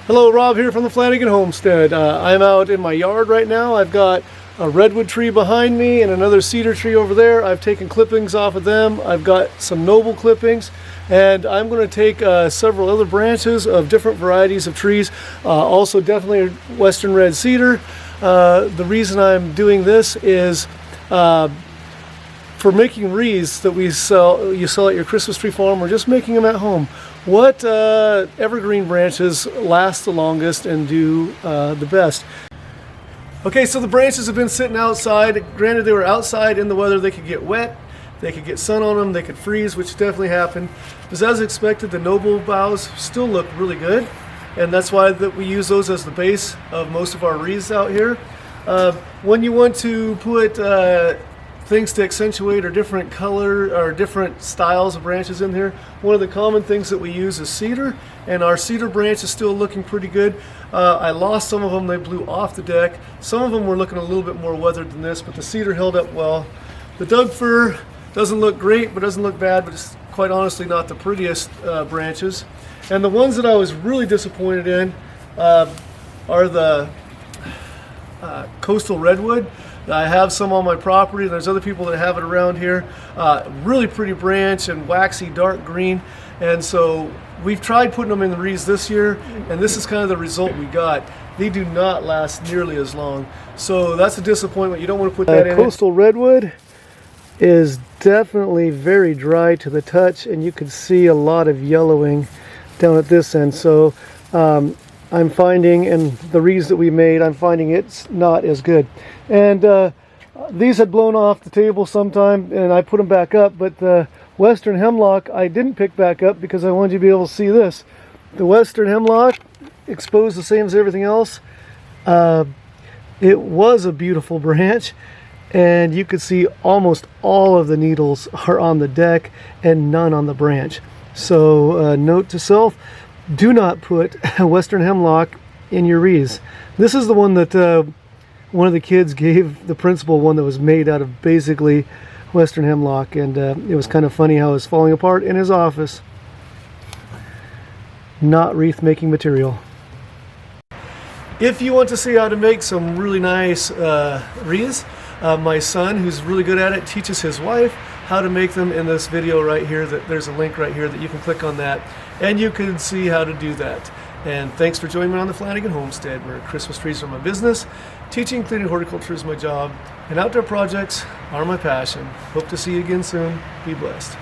Hello, Rob here from the Flanagan Homestead. I'm out in my yard right now. I've got a redwood tree behind me and another cedar tree over there. I've taken clippings off of them. I've got some noble clippings, and I'm going to take several other branches of different varieties of trees. Also definitely western red cedar. The reason I'm doing this is for making wreaths that you sell at your Christmas tree farm, or just making them at home. What evergreen branches last the longest and do the best? Okay, so the branches have been sitting outside. Granted, they were outside in the weather. They could get wet, they could get sun on them, they could freeze, which definitely happened. But as expected, the noble boughs still look really good, and that's why we use those as the base of most of our wreaths out here. When you want to put things to accentuate or different color or different styles of branches in here, one of the common things that we use is cedar, and our cedar branch is still looking pretty good. I lost some of them, they blew off the deck. Some of them were looking a little bit more weathered than this, but the cedar held up well. The Doug fir doesn't look great, but doesn't look bad, but it's quite honestly not the prettiest branches. And the ones that I was really disappointed in are the coastal redwood. I have some on my property. There's other people that have it around here. Really pretty branch and waxy dark green. And so we've tried putting them in the wreaths this year, and this is kind of the result we got. They do not last nearly as long. So that's a disappointment. You don't want to put that in. Coastal redwood is definitely very dry to the touch, and you can see a lot of yellowing down at this end. So I'm finding, in the wreaths that we made, I'm finding it's not as good. And these had blown off the table sometime, and I put them back up, but the western hemlock I didn't pick back up because I wanted you to be able to see this. The western hemlock, exposed the same as everything else, it was a beautiful branch, and you could see almost all of the needles are on the deck and none on the branch. So note to self, do not put western hemlock in your wreaths. This is the one that one of the kids gave the principal, one that was made out of basically western hemlock, and it was kind of funny how it was falling apart in his office. Not wreath making material. If you want to see how to make some really nice wreaths, my son, who's really good at it, teaches his wife how to make them in this video right here. There's a link right here that you can click on that, and you can see how to do that. And thanks for joining me on the Flanagan Homestead, where Christmas trees are my business, teaching and cleaning horticulture is my job, and outdoor projects are my passion. Hope to see you again soon. Be blessed.